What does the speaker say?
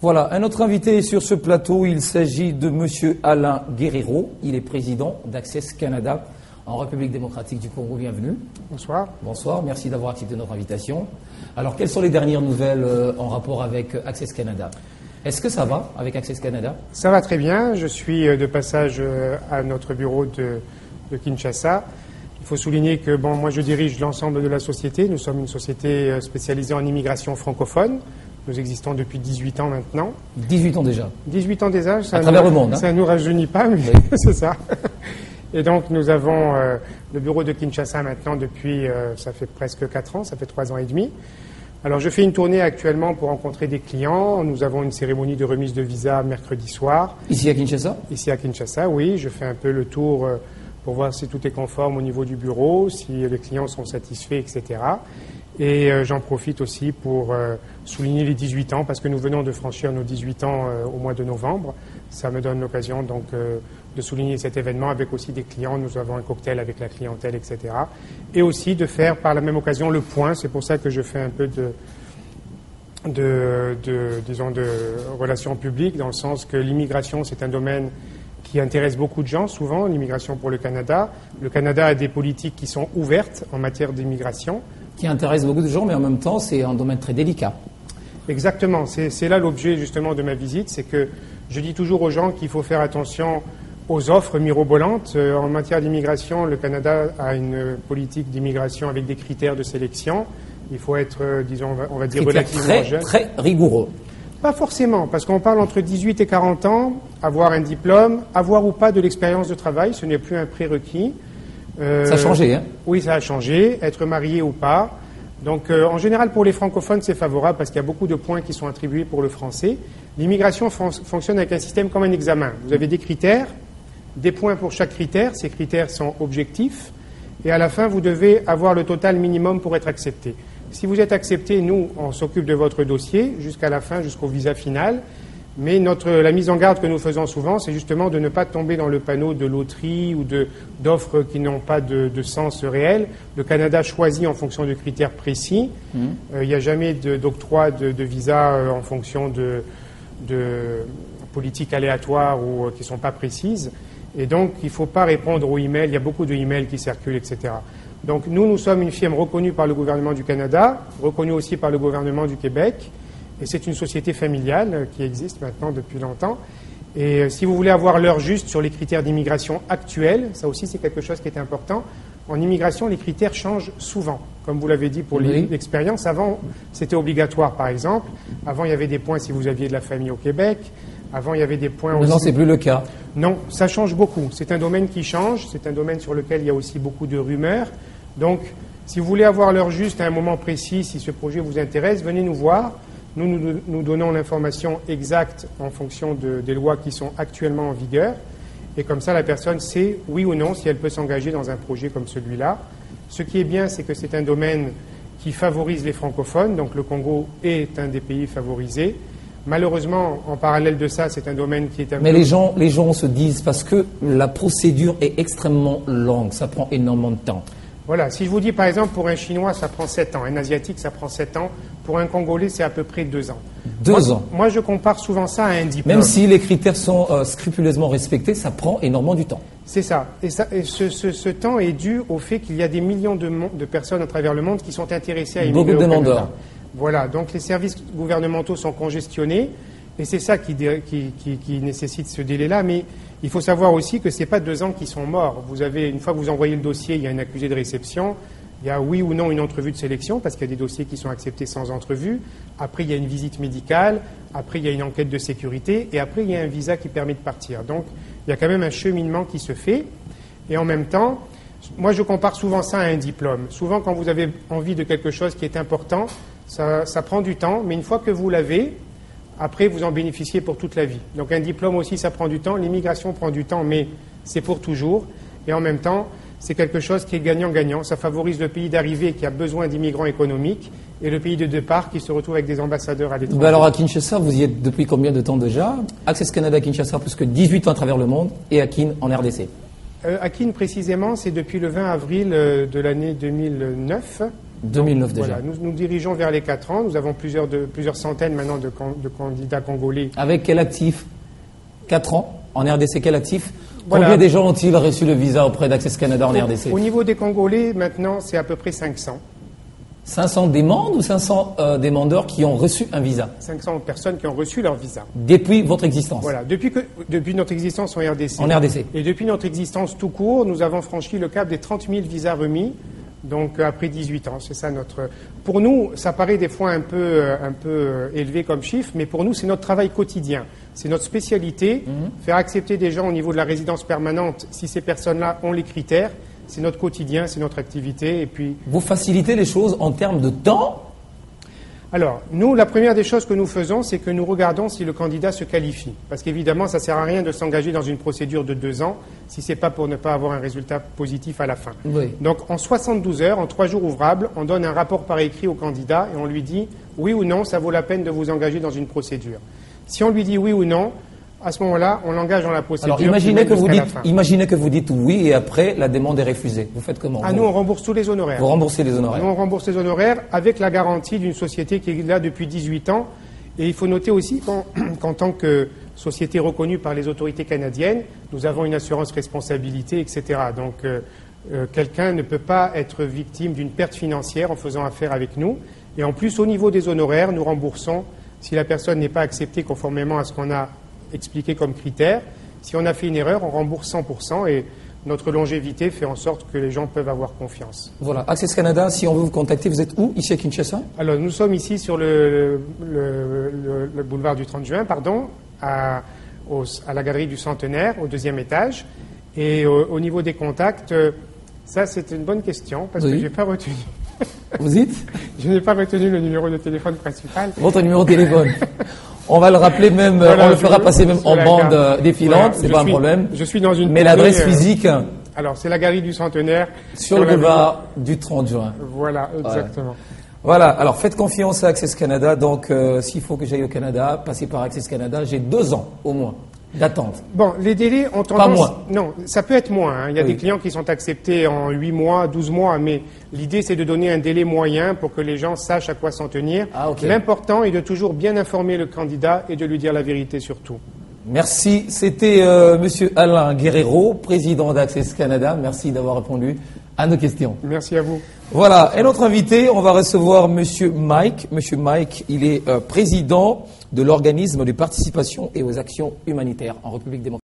Voilà, un autre invité sur ce plateau, il s'agit de Monsieur Alain Guerreiro. Il est président d'Access Canada en République démocratique du Congo. Bienvenue. Bonsoir. Bonsoir, merci d'avoir accepté notre invitation. Alors, quelles sont les dernières nouvelles en rapport avec Access Canada? Est-ce que ça va avec Access Canada? Ça va très bien. Je suis de passage à notre bureau de Kinshasa. Il faut souligner que moi je dirige l'ensemble de la société. Nous sommes une société spécialisée en immigration francophone. Nous existons depuis 18 ans maintenant. 18 ans déjà. 18 ans déjà. À travers le monde. Ça ne nous rajeunit pas, mais oui. C'est ça. Et donc nous avons le bureau de Kinshasa maintenant depuis, ça fait presque 4 ans, ça fait 3 ans et demi. Alors je fais une tournée actuellement pour rencontrer des clients. Nous avons une cérémonie de remise de visa mercredi soir. Ici à Kinshasa? Ici à Kinshasa, oui. Je fais un peu le tour pour voir si tout est conforme au niveau du bureau, si les clients sont satisfaits, etc. Et j'en profite aussi pour souligner les 18 ans, parce que nous venons de franchir nos 18 ans au mois de novembre. Ça me donne l'occasion donc de souligner cet événement avec aussi des clients. Nous avons un cocktail avec la clientèle, etc. Et aussi de faire par la même occasion le point. C'est pour ça que je fais un peu disons, de relations publiques, dans le sens que l'immigration, c'est un domaine qui intéresse beaucoup de gens, souvent, l'immigration pour le Canada. Le Canada a des politiques qui sont ouvertes en matière d'immigration. Qui intéresse beaucoup de gens, mais en même temps, c'est un domaine très délicat. Exactement. C'est là l'objet, justement, de ma visite. C'est que je dis toujours aux gens qu'il faut faire attention aux offres mirobolantes. En matière d'immigration, le Canada a une politique d'immigration avec des critères de sélection. Il faut être, disons, on va dire, relativement jeune. Très rigoureux. Pas forcément, parce qu'on parle entre 18 et 40 ans, avoir un diplôme, avoir ou pas de l'expérience de travail, ce n'est plus un prérequis. Ça a changé, hein? Oui, ça a changé. Être marié ou pas. Donc, en général, pour les francophones, c'est favorable parce qu'il y a beaucoup de points qui sont attribués pour le français. L'immigration fonctionne avec un système comme un examen. Vous avez des critères, des points pour chaque critère. Ces critères sont objectifs. Et à la fin, vous devez avoir le total minimum pour être accepté. Si vous êtes accepté, nous, on s'occupe de votre dossier jusqu'à la fin, jusqu'au visa final. Mais la mise en garde que nous faisons souvent, c'est justement de ne pas tomber dans le panneau de loterie ou d'offres qui n'ont pas de sens réel. Le Canada choisit en fonction de critères précis. Il n'y a jamais d'octroi de visa en fonction de politiques aléatoires ou qui ne sont pas précises. Et donc, il ne faut pas répondre aux emails. Il y a beaucoup de emails qui circulent, etc. Donc, nous sommes une firme reconnue par le gouvernement du Canada, reconnue aussi par le gouvernement du Québec. Et c'est une société familiale qui existe maintenant depuis longtemps. Et si vous voulez avoir l'heure juste sur les critères d'immigration actuels, ça aussi c'est quelque chose qui est important. En immigration, les critères changent souvent. Comme vous l'avez dit pour l'expérience, avant c'était obligatoire par exemple. Avant il y avait des points si vous aviez de la famille au Québec. Avant il y avait des points aussi... Maintenant c'est plus le cas. Non, ça change beaucoup. C'est un domaine qui change. C'est un domaine sur lequel il y a aussi beaucoup de rumeurs. Donc si vous voulez avoir l'heure juste à un moment précis, si ce projet vous intéresse, venez nous voir. Nous donnons l'information exacte en fonction des lois qui sont actuellement en vigueur. Et comme ça, la personne sait, oui ou non, si elle peut s'engager dans un projet comme celui-là. Ce qui est bien, c'est que c'est un domaine qui favorise les francophones. Donc le Congo est un des pays favorisés. Malheureusement, en parallèle de ça, c'est un domaine qui est un peu... Mais les gens se disent, parce que la procédure est extrêmement longue, ça prend énormément de temps. Voilà, si je vous dis par exemple pour un Chinois ça prend 7 ans, un Asiatique ça prend 7 ans, pour un Congolais c'est à peu près 2 ans. 2 ans. Moi je compare souvent ça à un diplôme. Même si les critères sont scrupuleusement respectés, ça prend énormément du temps. C'est ça. Et ce temps est dû au fait qu'il y a des millions de personnes à travers le monde qui sont intéressées à immigrer au Canada. Beaucoup de demandeurs. Voilà, donc les services gouvernementaux sont congestionnés et c'est ça qui nécessite ce délai-là. Mais il faut savoir aussi que ce n'est pas 2 ans qui sont morts. Une fois que vous envoyez le dossier, il y a un accusé de réception. Il y a oui ou non une entrevue de sélection, parce qu'il y a des dossiers qui sont acceptés sans entrevue. Après, il y a une visite médicale. Après, il y a une enquête de sécurité. Et après, il y a un visa qui permet de partir. Donc, il y a quand même un cheminement qui se fait. Et en même temps, moi, je compare souvent ça à un diplôme. Souvent, quand vous avez envie de quelque chose qui est important, ça prend du temps. Mais une fois que vous l'avez, après, vous en bénéficiez pour toute la vie. Donc un diplôme aussi, ça prend du temps. L'immigration prend du temps, mais c'est pour toujours. Et en même temps, c'est quelque chose qui est gagnant-gagnant. Ça favorise le pays d'arrivée qui a besoin d'immigrants économiques et le pays de départ qui se retrouve avec des ambassadeurs à l'étranger. Alors à Kinshasa, vous y êtes depuis combien de temps déjà? Access Canada à Kinshasa, plus que 18 ans à travers le monde, et à Kin en RDC. À Kin précisément, c'est depuis le 20 avril de l'année 2009. 2009 déjà. Voilà, nous dirigeons vers les 4 ans. Nous avons plusieurs centaines maintenant de candidats congolais. Avec quel actif? 4 ans en RDC, quel actif? Voilà. Combien de gens ont-ils reçu le visa auprès d'Access Canada en RDC? Au niveau des Congolais, maintenant, c'est à peu près 500. 500 demandes ou 500 demandeurs qui ont reçu un visa? 500 personnes qui ont reçu leur visa. Depuis votre existence? Voilà, depuis notre existence en RDC. En RDC. Et depuis notre existence tout court, nous avons franchi le cap des 30 000 visas remis. Donc après 18 ans, c'est ça notre. Pour nous, ça paraît des fois un peu élevé comme chiffre, mais pour nous, c'est notre travail quotidien, c'est notre spécialité. Faire accepter des gens au niveau de la résidence permanente, si ces personnes-là ont les critères, c'est notre quotidien, c'est notre activité. Et puis. Vous facilitez les choses en termes de temps? Alors, nous, la première des choses que nous faisons, c'est que nous regardons si le candidat se qualifie. Parce qu'évidemment, ça ne sert à rien de s'engager dans une procédure de 2 ans si ce n'est pas pour ne pas avoir un résultat positif à la fin. Oui. Donc, en 72 heures, en 3 jours ouvrables, on donne un rapport par écrit au candidat et on lui dit oui ou non, ça vaut la peine de vous engager dans une procédure. Si on lui dit oui ou non, à ce moment-là, on l'engage dans la procédure. Alors, imaginez que vous dites oui et après, la demande est refusée. Vous faites comment? Nous, on rembourse tous les honoraires. Vous remboursez les honoraires? Nous, on rembourse les honoraires avec la garantie d'une société qui est là depuis 18 ans. Et il faut noter aussi qu'en tant que société reconnue par les autorités canadiennes, nous avons une assurance responsabilité, etc. Donc, quelqu'un ne peut pas être victime d'une perte financière en faisant affaire avec nous. Et en plus, au niveau des honoraires, nous remboursons si la personne n'est pas acceptée conformément à ce qu'on a expliqué comme critère. Si on a fait une erreur, on rembourse 100% et notre longévité fait en sorte que les gens peuvent avoir confiance. Voilà. Access Canada, si on veut vous contacter, vous êtes où? Ici à Kinshasa? Alors, nous sommes ici sur le boulevard du 30 juin, à la galerie du Centenaire, au 2e étage. Et au niveau des contacts, ça c'est une bonne question parce que je n'ai pas retenu. Vous dites? Je n'ai pas retenu le numéro de téléphone principal. Votre numéro de téléphone. On va le rappeler même, voilà, on le fera passer même en bande défilante, c'est pas un problème. Je suis dans une. Mais l'adresse physique. Alors, c'est la galerie du Centenaire. Sur le boulevard du 30 juin. Voilà, exactement. Voilà, alors faites confiance à Access Canada. Donc, s'il faut que j'aille au Canada, passer par Access Canada, j'ai 2 ans au moins d'attente. Bon, les délais ont tendance... Pas moins. Non, ça peut être moins. Hein. Il y a des clients qui sont acceptés en 8 mois, 12 mois, mais l'idée, c'est de donner un délai moyen pour que les gens sachent à quoi s'en tenir. L'important est de toujours bien informer le candidat et de lui dire la vérité surtout. Merci. C'était Monsieur Alain Guerrero, président d'Access Canada. Merci d'avoir répondu à nos questions. Merci à vous. Voilà. Et notre invité, on va recevoir Monsieur Mike. Monsieur Mike, il est président de l'organisme de participation et aux actions humanitaires en République démocratique.